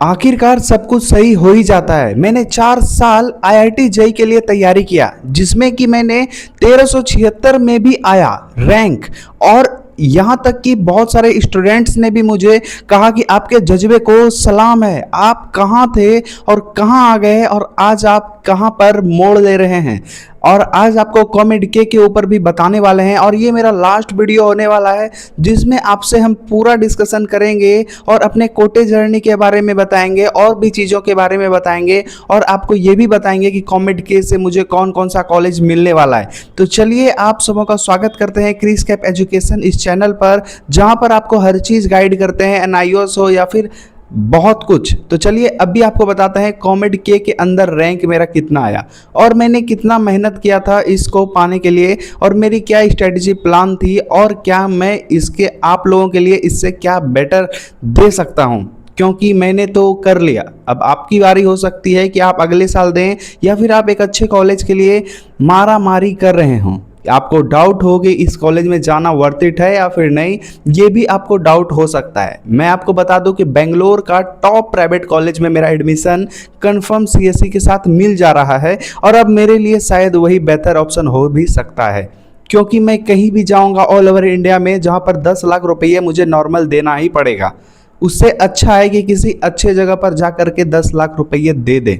आखिरकार सब कुछ सही हो ही जाता है। मैंने 4 साल आईआईटी जेईई के लिए तैयारी किया, जिसमें कि मैंने 1376 में भी आया रैंक। और यहाँ तक कि बहुत सारे स्टूडेंट्स ने भी मुझे कहा कि आपके जज्बे को सलाम है, आप कहाँ थे और कहाँ आ गए और आज आप कहाँ पर मोड़ ले रहे हैं। और आज आपको कॉमेडी के ऊपर भी बताने वाले हैं, और ये मेरा लास्ट वीडियो होने वाला है जिसमें आपसे हम पूरा डिस्कशन करेंगे और अपने कोटे जर्नी के बारे में बताएंगे और भी चीज़ों के बारे में बताएंगे, और आपको ये भी बताएंगे कि कॉमेडी के से मुझे कौन कौन सा कॉलेज मिलने वाला है। तो चलिए आप सबों का स्वागत करते हैं क्रिस कैप एजुकेशन इस चैनल पर, जहाँ पर आपको हर चीज़ गाइड करते हैं, एनआईओएस हो या फिर बहुत कुछ। तो चलिए अभी आपको बताते हैं कॉमेडी के अंदर रैंक मेरा कितना आया और मैंने कितना मेहनत किया था इसको पाने के लिए, और मेरी क्या स्ट्रेटजी प्लान थी, और क्या मैं इसके आप लोगों के लिए इससे क्या बेटर दे सकता हूं, क्योंकि मैंने तो कर लिया। अब आपकी बारी हो सकती है कि आप अगले साल दें, या फिर आप एक अच्छे कॉलेज के लिए मारा मारी कर रहे हों। आपको डाउट हो कि इस कॉलेज में जाना वर्थ इट है या फिर नहीं, ये भी आपको डाउट हो सकता है। मैं आपको बता दूं कि बेंगलोर का टॉप प्राइवेट कॉलेज में मेरा एडमिशन कंफर्म सीएसई के साथ मिल जा रहा है, और अब मेरे लिए शायद वही बेहतर ऑप्शन हो भी सकता है, क्योंकि मैं कहीं भी जाऊंगा ऑल ओवर इंडिया में जहां पर 10 लाख रुपये मुझे नॉर्मल देना ही पड़ेगा। उससे अच्छा है कि किसी अच्छे जगह पर जा करके 10 लाख रुपये दे दें,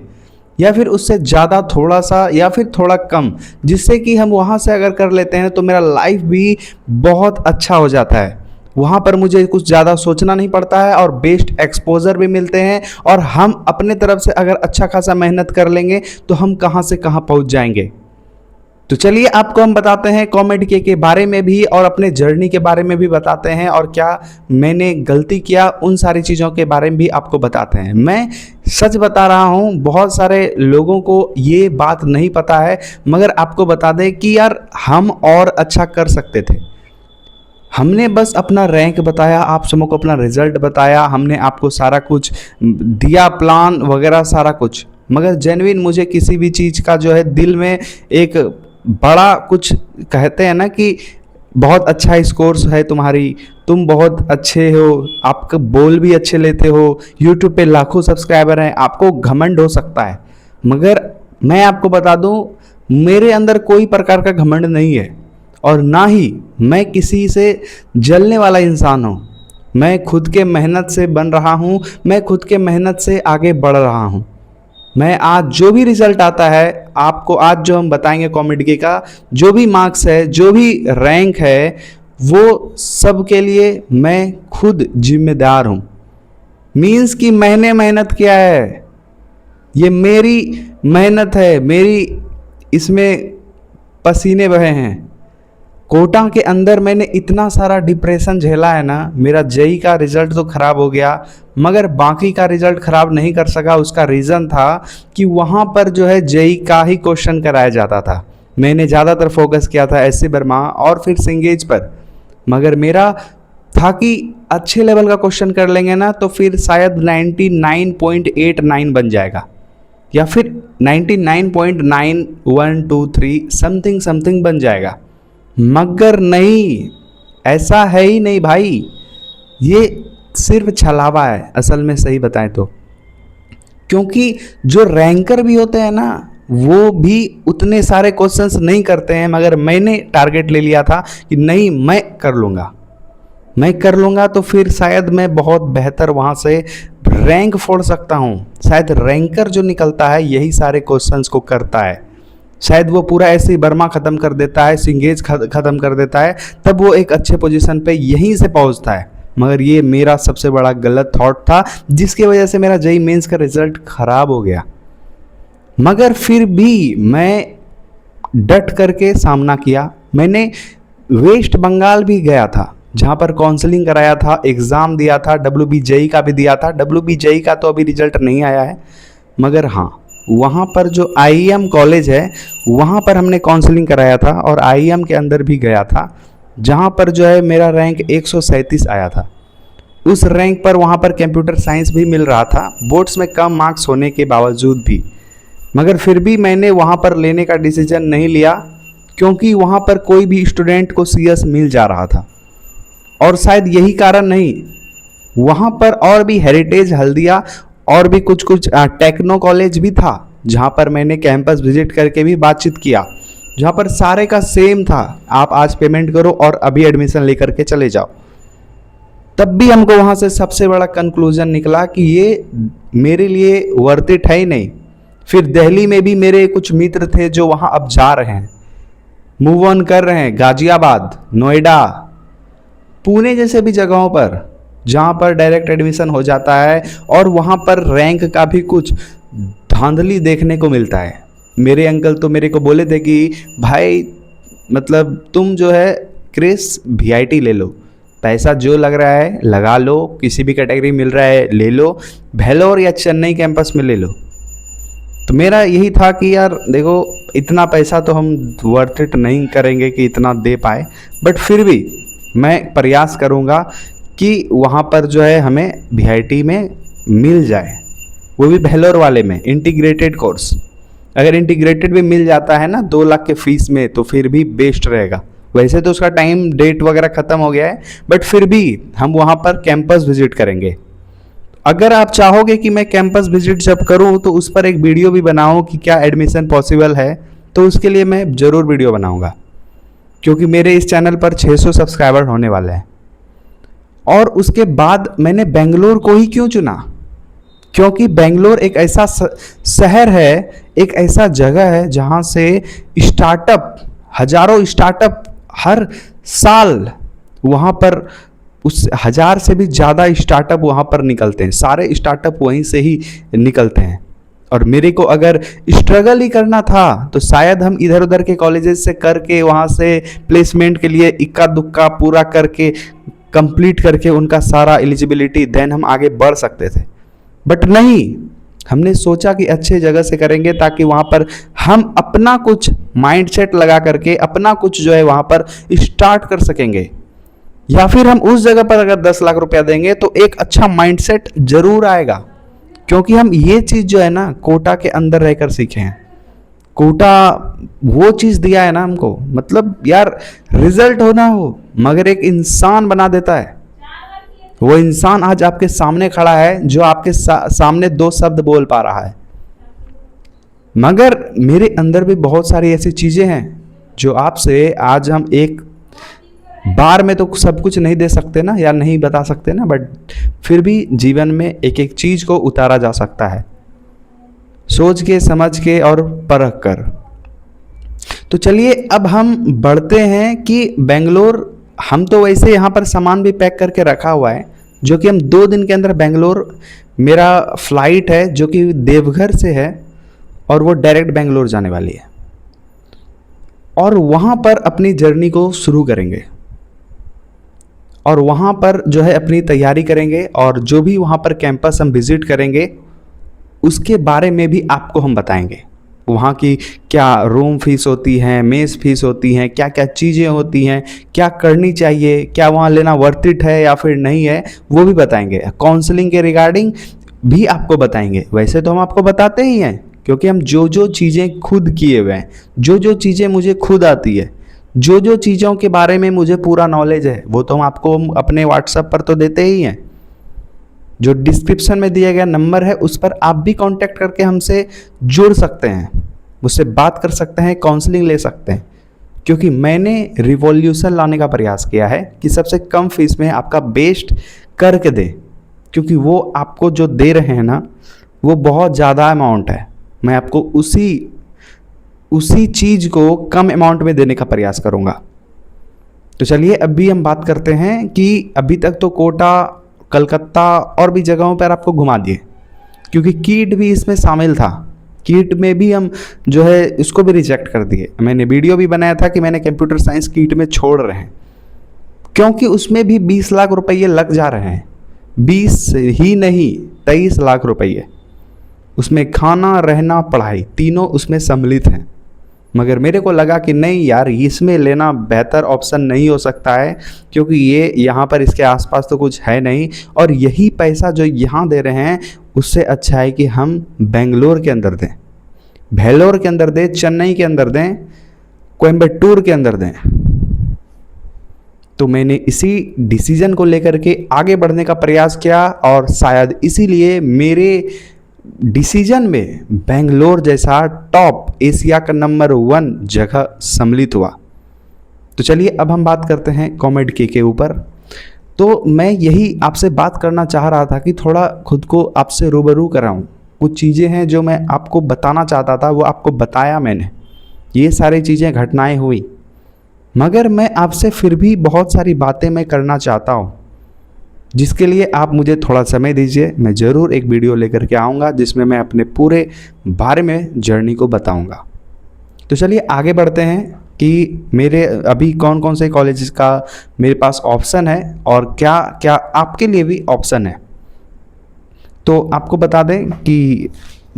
या फिर उससे ज़्यादा थोड़ा सा या फिर थोड़ा कम, जिससे कि हम वहाँ से अगर कर लेते हैं तो मेरा लाइफ भी बहुत अच्छा हो जाता है। वहाँ पर मुझे कुछ ज़्यादा सोचना नहीं पड़ता है और बेस्ट एक्सपोजर भी मिलते हैं, और हम अपने तरफ से अगर अच्छा खासा मेहनत कर लेंगे तो हम कहाँ से कहाँ पहुँच जाएंगे। तो चलिए आपको हम बताते हैं कॉमेडी के बारे में भी, और अपने जर्नी के बारे में भी बताते हैं, और क्या मैंने गलती किया उन सारी चीज़ों के बारे में भी आपको बताते हैं। मैं सच बता रहा हूँ, बहुत सारे लोगों को ये बात नहीं पता है, मगर आपको बता दें कि यार हम और अच्छा कर सकते थे। हमने बस अपना रैंक बताया, आप सबों को अपना रिजल्ट बताया, हमने आपको सारा कुछ दिया, प्लान वगैरह सारा कुछ, मगर जेन्युइन मुझे किसी भी चीज़ का जो है दिल में एक बड़ा कुछ कहते हैं ना कि बहुत अच्छा स्कोर्स है तुम्हारी, तुम बहुत अच्छे हो, आपका बोल भी अच्छे लेते हो, यूट्यूब पे लाखों सब्सक्राइबर हैं, आपको घमंड हो सकता है। मगर मैं आपको बता दूं, मेरे अंदर कोई प्रकार का घमंड नहीं है, और ना ही मैं किसी से जलने वाला इंसान हूँ। मैं खुद के मेहनत से बन रहा हूँ, मैं खुद के मेहनत से आगे बढ़ रहा हूँ। मैं आज जो भी रिजल्ट आता है आपको, आज जो हम बताएंगे कॉमेडी का जो भी मार्क्स है, जो भी रैंक है, वो सब के लिए मैं खुद जिम्मेदार हूँ। मीन्स कि मैंने मेहनत किया है, ये मेरी मेहनत है, मेरी इसमें पसीने बहे हैं। कोटा के अंदर मैंने इतना सारा डिप्रेशन झेला है ना, मेरा जेईई का रिज़ल्ट तो ख़राब हो गया, मगर बाकी का रिज़ल्ट ख़राब नहीं कर सका। उसका रीज़न था कि वहाँ पर जो है जेईई का ही क्वेश्चन कराया जाता था। मैंने ज़्यादातर फोकस किया था एससी वर्मा और फिर सिंगेज पर, मगर मेरा था कि अच्छे लेवल का क्वेश्चन कर लेंगे ना तो फिर शायद 99.89 बन जाएगा, या फिर 99.9123 समथिंग समथिंग बन जाएगा। मगर नहीं, ऐसा है ही नहीं भाई, ये सिर्फ छलावा है असल में, सही बताएं तो। क्योंकि जो रैंकर भी होते हैं ना, वो भी उतने सारे क्वेश्चंस नहीं करते हैं, मगर मैंने टारगेट ले लिया था कि नहीं, मैं कर लूँगा, मैं कर लूँगा, तो फिर शायद मैं बहुत बेहतर वहाँ से रैंक फोड़ सकता हूँ। शायद रैंकर जो निकलता है यही सारे क्वेश्चंस को करता है, शायद वो पूरा ऐसे ही वर्मा ख़त्म कर देता है, सिंगेज ख़त्म कर देता है, तब वो एक अच्छे पोजीशन पे यहीं से पहुंचता है। मगर ये मेरा सबसे बड़ा गलत थॉट था, जिसकी वजह से मेरा जेईई मेंस का रिज़ल्ट ख़राब हो गया। मगर फिर भी मैं डट करके सामना किया। मैंने वेस्ट बंगाल भी गया था, जहाँ पर काउंसलिंग कराया था, एग्ज़ाम दिया था, डब्ल्यूबी जेईई का भी दिया था। डब्ल्यूबी जेईई का तो अभी रिज़ल्ट नहीं आया है, मगर हाँ, वहाँ पर जो आईएम कॉलेज है वहाँ पर हमने काउंसलिंग कराया था, और आईएम के अंदर भी गया था, जहाँ पर जो है मेरा रैंक 137 आया था। उस रैंक पर वहाँ पर कंप्यूटर साइंस भी मिल रहा था, बोर्ड्स में कम मार्क्स होने के बावजूद भी। मगर फिर भी मैंने वहाँ पर लेने का डिसीजन नहीं लिया, क्योंकि वहाँ पर कोई भी स्टूडेंट को सीएस मिल जा रहा था। और शायद यही कारण नहीं, वहाँ पर और भी हेरिटेज, हल्दिया और भी कुछ कुछ टेक्नो कॉलेज भी था जहाँ पर मैंने कैंपस विजिट करके भी बातचीत किया, जहाँ पर सारे का सेम था, आप आज पेमेंट करो और अभी एडमिशन लेकर के चले जाओ। तब भी हमको वहाँ से सबसे बड़ा कंक्लूजन निकला कि ये मेरे लिए वर्थ इट है ही नहीं। फिर दिल्ली में भी मेरे कुछ मित्र थे जो वहाँ अब जा रहे हैं, मूव ऑन कर रहे हैं, गाजियाबाद, नोएडा, पुणे जैसे भी जगहों पर जहाँ पर डायरेक्ट एडमिशन हो जाता है और वहाँ पर रैंक का भी कुछ धांधली देखने को मिलता है। मेरे अंकल तो मेरे को बोले थे कि भाई मतलब तुम जो है क्रिस वीआईटी ले लो, पैसा जो लग रहा है लगा लो, किसी भी कैटेगरी मिल रहा है ले लो, भेलोर या चेन्नई कैंपस में ले लो। तो मेरा यही था कि यार देखो इतना पैसा तो हम वर्थ इट नहीं करेंगे कि इतना दे पाए, बट फिर भी मैं प्रयास करूँगा कि वहाँ पर जो है हमें वीआईटी में मिल जाए, वो भी भेलोर वाले में इंटीग्रेटेड कोर्स। अगर इंटीग्रेटेड भी मिल जाता है ना 2 लाख के फीस में तो फिर भी बेस्ट रहेगा। वैसे तो उसका टाइम डेट वगैरह ख़त्म हो गया है, बट फिर भी हम वहाँ पर कैंपस विजिट करेंगे। अगर आप चाहोगे कि मैं कैंपस विजिट जब करूँ तो उस पर एक वीडियो भी बनाऊँ कि क्या एडमिशन पॉसिबल है, तो उसके लिए मैं ज़रूर वीडियो बनाऊँगा, क्योंकि मेरे इस चैनल पर 600 सब्सक्राइबर होने वाले हैं। और उसके बाद मैंने बेंगलोर को ही क्यों चुना, क्योंकि बेंगलोर एक ऐसा शहर है, एक ऐसा जगह है जहाँ से स्टार्टअप, हजारों स्टार्टअप हर साल वहाँ पर, उस 1000 से भी ज़्यादा स्टार्टअप वहाँ पर निकलते हैं, सारे स्टार्टअप वहीं से ही निकलते हैं। और मेरे को अगर स्ट्रगल ही करना था तो शायद हम इधर उधर के कॉलेजेस से करके वहाँ से प्लेसमेंट के लिए इक्का दुक्का पूरा करके कंप्लीट करके उनका सारा एलिजिबिलिटी देन हम आगे बढ़ सकते थे, बट नहीं, हमने सोचा कि अच्छे जगह से करेंगे ताकि वहाँ पर हम अपना कुछ माइंडसेट लगा करके अपना कुछ जो है वहाँ पर स्टार्ट कर सकेंगे। या फिर हम उस जगह पर अगर 10 लाख रुपया देंगे तो एक अच्छा माइंडसेट जरूर आएगा, क्योंकि हम ये चीज़ जो है ना कोटा के अंदर रहकर सीखे हैं। कोटा वो चीज़ दिया है ना हमको, मतलब यार रिजल्ट होना हो मगर एक इंसान बना देता है। वो इंसान आज आपके सामने खड़ा है जो आपके सामने 2 शब्द बोल पा रहा है, मगर मेरे अंदर भी बहुत सारी ऐसी चीज़ें हैं जो आपसे आज हम एक बार में तो सब कुछ नहीं दे सकते ना, या नहीं बता सकते ना, बट फिर भी जीवन में एक एक चीज़ को उतारा जा सकता है सोच के, समझ के और परख कर। तो चलिए अब हम बढ़ते हैं कि बेंगलोर, हम तो वैसे यहाँ पर सामान भी पैक करके रखा हुआ है, जो कि हम 2 दिन के अंदर बेंगलोर, मेरा फ्लाइट है जो कि देवघर से है और वो डायरेक्ट बेंगलोर जाने वाली है, और वहाँ पर अपनी जर्नी को शुरू करेंगे और वहाँ पर जो है अपनी तैयारी करेंगे, और जो भी वहाँ पर कैंपस हम विज़िट करेंगे उसके बारे में भी आपको हम बताएंगे। वहाँ की क्या रूम फीस होती है, मेस फीस होती हैं, क्या क्या चीज़ें होती हैं, क्या करनी चाहिए, क्या वहाँ लेना वर्थ इट है या फिर नहीं है, वो भी बताएंगे। काउंसलिंग के रिगार्डिंग भी आपको बताएंगे। वैसे तो हम आपको बताते ही हैं, क्योंकि हम जो जो चीज़ें खुद किए हुए हैं, जो जो चीज़ें मुझे खुद आती है, जो जो चीज़ों के बारे में मुझे पूरा नॉलेज है, वो तो हम आपको अपने व्हाट्सएप पर तो देते ही हैं। जो डिस्क्रिप्शन में दिया गया नंबर है उस पर आप भी कांटेक्ट करके हमसे जुड़ सकते हैं, मुझसे बात कर सकते हैं, काउंसलिंग ले सकते हैं, क्योंकि मैंने रिवॉल्यूशन लाने का प्रयास किया है कि सबसे कम फीस में आपका बेस्ट करके दे, क्योंकि वो आपको जो दे रहे हैं ना वो बहुत ज़्यादा अमाउंट है। मैं आपको उसी चीज़ को कम अमाउंट में देने का प्रयास करूँगा। तो चलिए अभी हम बात करते हैं कि अभी तक तो कोटा, कलकत्ता और भी जगहों पर आपको घुमा दिए, क्योंकि कीट भी इसमें शामिल था। कीट में भी हम जो है इसको भी रिजेक्ट कर दिए। मैंने वीडियो भी बनाया था कि मैंने कंप्यूटर साइंस कीट में छोड़ रहे हैं, क्योंकि उसमें भी 20 लाख रुपये लग जा रहे हैं। 20 ही नहीं 23 लाख रुपये, उसमें खाना, रहना, पढ़ाई तीनों उसमें सम्मिलित हैं। मगर मेरे को लगा कि नहीं यार, इसमें लेना बेहतर ऑप्शन नहीं हो सकता है, क्योंकि ये यहाँ पर इसके आसपास तो कुछ है नहीं, और यही पैसा जो यहाँ दे रहे हैं उससे अच्छा है कि हम बेंगलोर के अंदर दें, भेलोर के अंदर दें, चेन्नई के अंदर दें, कोयम्बटूर के अंदर दें। तो मैंने इसी डिसीजन को लेकर के आगे बढ़ने का प्रयास किया और शायद इसीलिए मेरे डिसीजन में बेंगलोर जैसा टॉप एशिया का नंबर 1 जगह सम्मिलित हुआ। तो चलिए अब हम बात करते हैं कॉमेड के ऊपर। तो मैं यही आपसे बात करना चाह रहा था कि थोड़ा खुद को आपसे रूबरू कराऊं। कुछ चीज़ें हैं जो मैं आपको बताना चाहता था, वो आपको बताया मैंने। ये सारी चीज़ें घटनाएं हुई, मगर मैं आपसे फिर भी बहुत सारी बातें मैं करना चाहता हूँ, जिसके लिए आप मुझे थोड़ा समय दीजिए। मैं ज़रूर एक वीडियो लेकर के आऊँगा जिसमें मैं अपने पूरे बारे में जर्नी को बताऊँगा। तो चलिए आगे बढ़ते हैं कि मेरे अभी कौन कौन से कॉलेजेस का मेरे पास ऑप्शन है और क्या क्या आपके लिए भी ऑप्शन है। तो आपको बता दें कि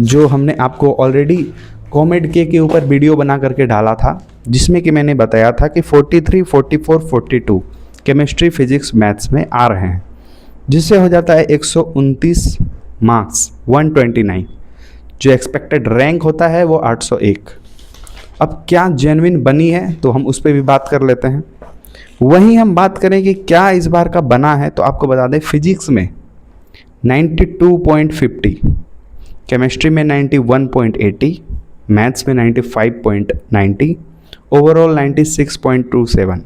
जो हमने आपको ऑलरेडी कॉमेड के ऊपर वीडियो बना करके डाला था, जिसमें कि मैंने बताया था कि 43, 44, 42 केमिस्ट्री, फिजिक्स, मैथ्स में आ रहे हैं, जिससे हो जाता है 129 मार्क्स 129। जो एक्सपेक्टेड रैंक होता है वो 801। अब क्या जेन्युइन बनी है तो हम उस पर भी बात कर लेते हैं। वहीं हम बात करें कि क्या इस बार का बना है, तो आपको बता दें फिजिक्स में 92.50, केमिस्ट्री में 91.80, मैथ्स में 95.90, ओवरऑल 96.27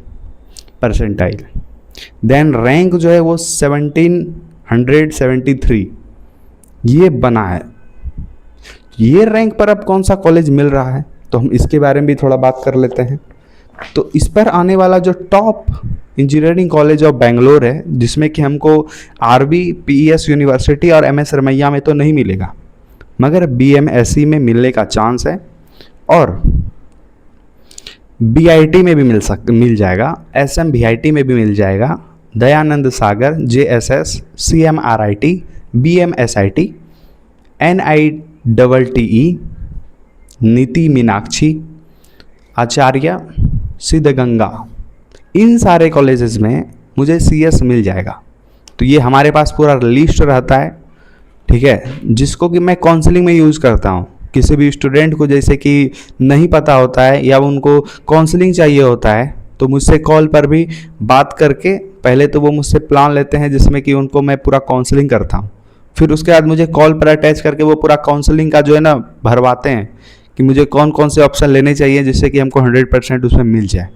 परसेंटाइल। देन रैंक जो है वो 1773 ये बना है। ये रैंक पर अब कौन सा कॉलेज मिल रहा है, तो हम इसके बारे में भी थोड़ा बात कर लेते हैं। तो इस पर आने वाला जो top engineering college of Bangalore है, जिसमें कि हमको आरबी, पीईएस यूनिवर्सिटी और एमएस रमैया में तो नहीं मिलेगा, मगर बीएमएससी में मिलने का चांस है और बीआईटी में भी मिल जाएगा, एसएमबीआईटी में भी मिल जाएगा, दयानंद सागर, जेएसएस, सीएमआरआईटी, बीएमएसआईटी, एनआईटीई, नीति मीनाक्षी, आचार्य, सिद्धगंगा, इन सारे कॉलेजेस में मुझे सीएस मिल जाएगा। तो ये हमारे पास पूरा लिस्ट रहता है, ठीक है, जिसको कि मैं काउंसलिंग में यूज़ करता हूँ। किसी भी स्टूडेंट को जैसे कि नहीं पता होता है या उनको काउंसलिंग चाहिए होता है, तो मुझसे कॉल पर भी बात करके पहले तो वो मुझसे प्लान लेते हैं, जिसमें कि उनको मैं पूरा काउंसलिंग करता हूँ। फिर उसके बाद मुझे कॉल पर अटैच करके वो पूरा काउंसलिंग का जो है ना भरवाते हैं कि मुझे कौन कौन से ऑप्शन लेने चाहिए जिससे कि हमको 100% उसमें मिल जाए।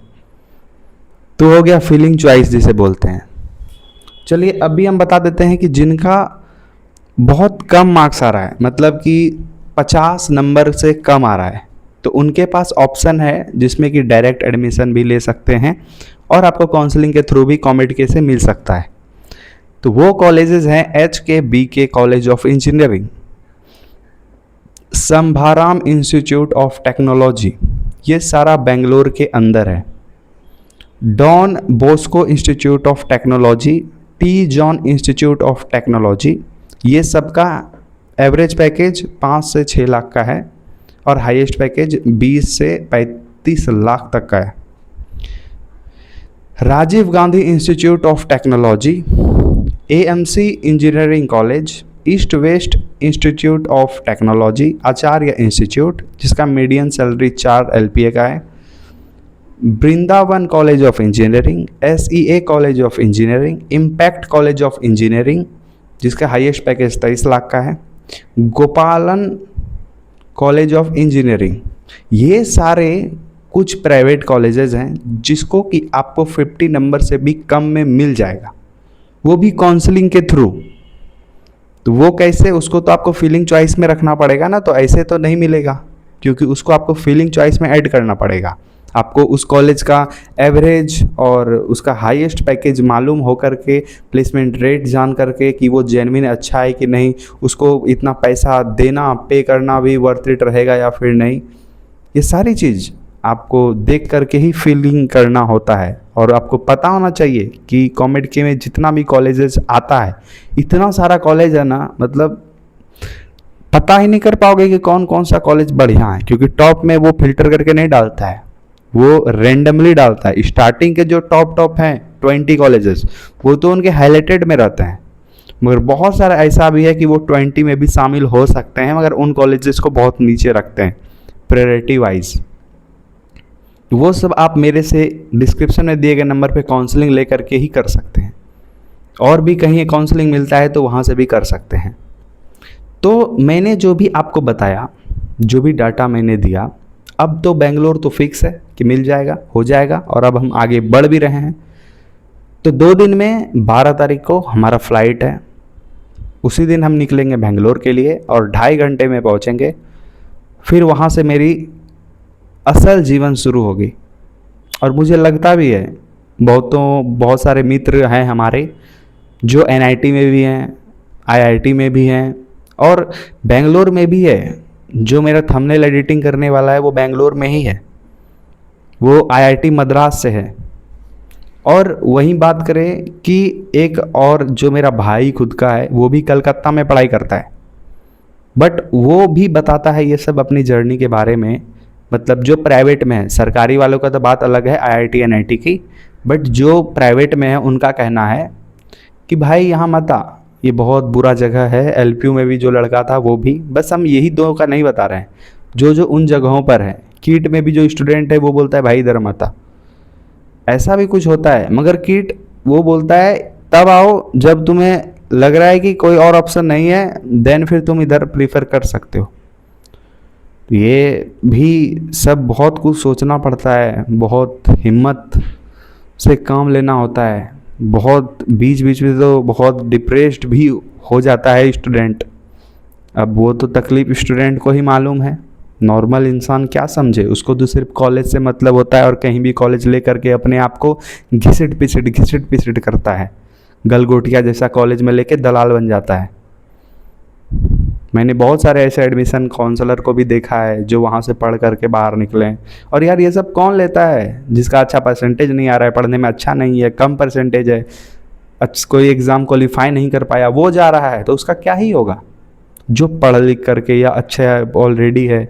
तो हो गया फीलिंग चॉइस जिसे बोलते हैं। चलिए अभी हम बता देते हैं कि जिनका बहुत कम मार्क्स आ रहा है, मतलब कि 50 नंबर से कम आ रहा है, तो उनके पास ऑप्शन है जिसमें कि डायरेक्ट एडमिशन भी ले सकते हैं और आपको काउंसलिंग के थ्रू भी कॉमेड के से मिल सकता है। तो वो कॉलेजेस हैं HKBK college of engineering, Sambhram institute of technology, ये सारा बेंगलोर के अंदर है, Don Bosco institute of technology, T John institute of technology, ये सबका एवरेज पैकेज 5 से 6 लाख का है और हाईएस्ट पैकेज 20 से 35 लाख तक का है। Rajiv Gandhi institute of technology, AMC engineering college, East West institute of technology, Acharya institute जिसका मीडियन सैलरी 4 LPA का है, Vrindavan college of engineering, SEA college of engineering, impact college of engineering जिसका हाईएस्ट पैकेज 23 लाख का है, गोपालन कॉलेज ऑफ इंजीनियरिंग। ये सारे कुछ प्राइवेट कॉलेजेस हैं जिसको कि आपको 50 नंबर से भी कम में मिल जाएगा, वो भी काउंसलिंग के थ्रू। तो वो कैसे, उसको तो आपको फीलिंग चॉइस में रखना पड़ेगा ना, तो ऐसे तो नहीं मिलेगा, क्योंकि उसको आपको फीलिंग चॉइस में ऐड करना पड़ेगा। आपको उस कॉलेज का एवरेज और उसका हाईएस्ट पैकेज मालूम हो करके, प्लेसमेंट रेट जान करके कि वो जेन्युइन अच्छा है कि नहीं, उसको इतना पैसा देना, पे करना भी वर्थ इट रहेगा या फिर नहीं, ये सारी चीज़ आपको देख करके ही फीलिंग करना होता है। और आपको पता होना चाहिए कि कॉमेड के में जितना भी कॉलेजेस आता है, इतना सारा कॉलेज है ना, मतलब पता ही नहीं कर पाओगे कि कौन कौन सा कॉलेज बढ़िया है, क्योंकि टॉप में वो फिल्टर करके नहीं डालता है, वो रेंडमली डालता है। स्टार्टिंग के जो टॉप हैं 20 कॉलेजेस, वो तो उनके हाईलाइटेड में रहते हैं, मगर बहुत सारा ऐसा भी है कि वो 20 में भी शामिल हो सकते हैं, मगर उन कॉलेजेस को बहुत नीचे रखते हैं प्रायोरिटी वाइज। वो सब आप मेरे से डिस्क्रिप्शन में दिए गए नंबर पे काउंसलिंग ले करके ही कर सकते हैं। और भी कहीं काउंसलिंग मिलता है तो वहाँ से भी कर सकते हैं। तो मैंने जो भी आपको बताया, जो भी डाटा मैंने दिया, अब तो बेंगलोर तो फिक्स है कि मिल जाएगा, हो जाएगा, और अब हम आगे बढ़ भी रहे हैं। तो 2 दिन में 12 तारीख को हमारा फ्लाइट है। उसी दिन हम निकलेंगे बेंगलोर के लिए और 2.5 घंटे में पहुंचेंगे। फिर वहाँ से मेरी असल जीवन शुरू होगी। और मुझे लगता भी है, बहुत सारे मित्र हैं हमारे जो एनआईटी में भी हैं, आईआईटी में भी हैं, और बेंगलोर में भी है। जो मेरा थंबनेल एडिटिंग करने वाला है वो बेंगलोर में ही है, वो आईआईटी मद्रास से है। और वहीं बात करें कि एक और जो मेरा भाई खुद का है, वो भी कलकत्ता में पढ़ाई करता है, बट वो भी बताता है ये सब अपनी जर्नी के बारे में। मतलब जो प्राइवेट में है, सरकारी वालों का तो बात अलग है, आईआईटी एनआईटी की, बट जो प्राइवेट में है उनका कहना है कि भाई यहाँ मत आ, ये बहुत बुरा जगह है। एलपीयू में भी जो लड़का था वो भी, बस हम यही दो का नहीं बता रहे हैं, जो जो उन जगहों पर है। कीट में भी जो स्टूडेंट है वो बोलता है भाई इधर मत आ, ऐसा भी कुछ होता है। मगर कीट वो बोलता है तब आओ जब तुम्हें लग रहा है कि कोई और ऑप्शन नहीं है, देन फिर तुम इधर प्रीफर कर सकते हो। ये भी सब बहुत कुछ सोचना पड़ता है, बहुत हिम्मत से काम लेना होता है, बहुत बीच बीच में तो बहुत डिप्रेस्ड भी हो जाता है स्टूडेंट। अब वो तो तकलीफ स्टूडेंट को ही मालूम है, नॉर्मल इंसान क्या समझे, उसको तो सिर्फ कॉलेज से मतलब होता है और कहीं भी कॉलेज ले करके अपने आप को घिसट पिसट करता है, गलगोटिया जैसा कॉलेज में लेके दलाल बन जाता है। मैंने बहुत सारे ऐसे एडमिशन काउंसलर को भी देखा है जो वहाँ से पढ़ करके बाहर निकले हैं। और यार ये सब कौन लेता है जिसका अच्छा परसेंटेज नहीं आ रहा है, पढ़ने में अच्छा नहीं है, कम परसेंटेज है, कोई एग्ज़ाम क्वालिफाई नहीं कर पाया, वो जा रहा है तो उसका क्या ही होगा। जो पढ़ लिख करके या अच्छा ऑलरेडी है,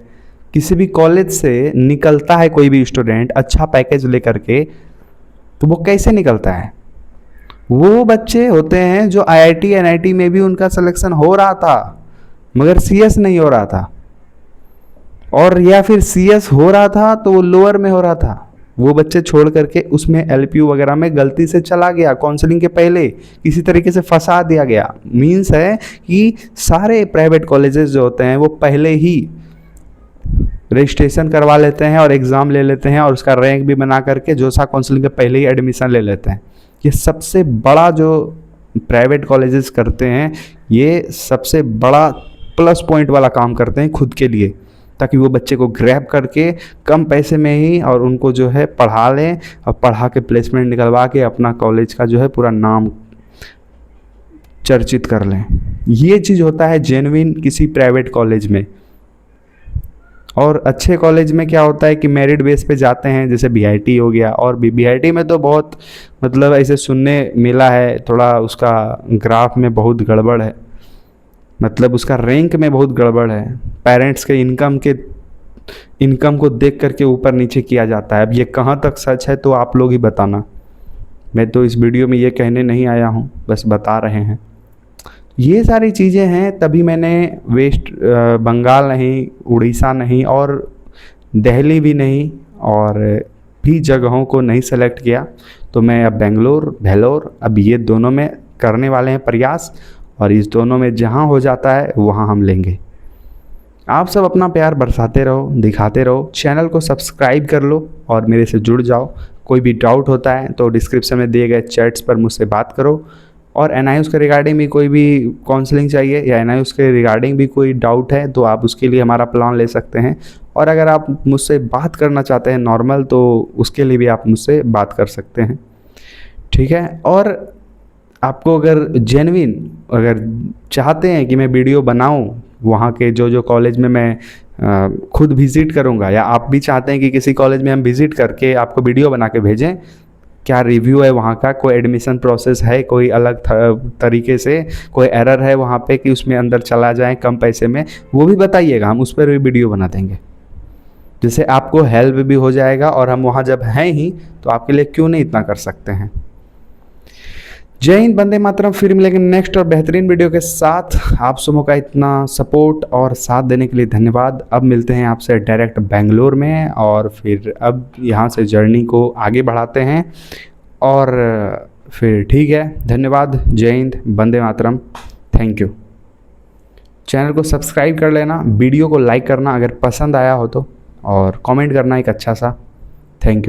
किसी भी कॉलेज से निकलता है कोई भी स्टूडेंट अच्छा पैकेज ले करके, तो वो कैसे निकलता है? वो बच्चे होते हैं जो आईआईटी एनआईटी में भी उनका सिलेक्शन हो रहा था मगर सीएस नहीं हो रहा था, और या फिर सीएस हो रहा था तो वो लोअर में हो रहा था। वो बच्चे छोड़ करके उसमें एलपीयू वगैरह में गलती से चला गया, काउंसलिंग के पहले किसी तरीके से फंसा दिया गया। मीन्स है कि सारे प्राइवेट कॉलेजेस जो होते हैं वो पहले ही रजिस्ट्रेशन करवा लेते हैं और एग्ज़ाम ले लेते हैं और उसका रैंक भी बना करके जोसा काउंसलिंग के पहले ही एडमिशन ले लेते हैं। ये सबसे बड़ा जो प्राइवेट कॉलेजेस करते हैं, ये सबसे बड़ा प्लस पॉइंट वाला काम करते हैं खुद के लिए, ताकि वो बच्चे को ग्रैब करके कम पैसे में ही और उनको जो है पढ़ा लें और पढ़ा के प्लेसमेंट निकलवा के अपना कॉलेज का जो है पूरा नाम चर्चित कर लें। ये चीज़ होता है जेन्युइन किसी प्राइवेट कॉलेज में। और अच्छे कॉलेज में क्या होता है कि मेरिट बेस पे जाते हैं, जैसे बीआईटी हो गया। और बीआईटी में तो बहुत मतलब ऐसे सुनने मिला है, थोड़ा उसका ग्राफ में बहुत गड़बड़ है, मतलब उसका रैंक में बहुत गड़बड़ है। पेरेंट्स के इनकम को देख करके ऊपर नीचे किया जाता है। अब ये कहाँ तक सच है तो आप लोग ही बताना, मैं तो इस वीडियो में ये कहने नहीं आया हूँ, बस बता रहे हैं। ये सारी चीज़ें हैं, तभी मैंने वेस्ट बंगाल नहीं, उड़ीसा नहीं और दिल्ली भी नहीं और भी जगहों को नहीं सेलेक्ट किया। तो मैं अब बेंगलोर, भेलोर, अब ये दोनों में करने वाले हैं प्रयास, और इस दोनों में जहाँ हो जाता है वहाँ हम लेंगे। आप सब अपना प्यार बरसाते रहो, दिखाते रहो, चैनल को सब्सक्राइब कर लो और मेरे से जुड़ जाओ। कोई भी डाउट होता है तो डिस्क्रिप्शन में दिए गए चैट्स पर मुझसे बात करो। और एनआईयूज़ के रिगार्डिंग भी कोई भी काउंसलिंग चाहिए या एनआईयूज़ के रिगार्डिंग भी कोई डाउट है तो आप उसके लिए हमारा प्लान ले सकते हैं। और अगर आप मुझसे बात करना चाहते हैं नॉर्मल, तो उसके लिए भी आप मुझसे बात कर सकते हैं, ठीक है। और आपको अगर जेन्युइन अगर चाहते हैं कि मैं वीडियो बनाऊं वहाँ के जो कॉलेज में मैं खुद विज़िट करूँगा, या आप भी चाहते हैं कि किसी कॉलेज में हम विज़िट करके आपको वीडियो बना के भेजें, क्या रिव्यू है वहाँ का, कोई एडमिशन प्रोसेस है, कोई अलग तरीके से कोई एरर है वहाँ पे कि उसमें अंदर चला जाए कम पैसे में, वो भी बताइएगा, हम उस पर भी वीडियो बना देंगे, जिससे आपको हेल्प भी हो जाएगा। और हम वहाँ जब हैं ही तो आपके लिए क्यों नहीं इतना कर सकते हैं। जय हिंद, वंदे मातरम। फिर मिलेंगे नेक्स्ट और बेहतरीन वीडियो के साथ। आप सबों का इतना सपोर्ट और साथ देने के लिए धन्यवाद। अब मिलते हैं आपसे डायरेक्ट बेंगलोर में, और फिर अब यहाँ से जर्नी को आगे बढ़ाते हैं। और फिर ठीक है, धन्यवाद। जय हिंद, वंदे मातरम। Thank you. चैनल को सब्सक्राइब कर लेना, वीडियो को लाइक करना अगर पसंद आया हो तो, और कमेंट करना एक अच्छा सा। Thank you.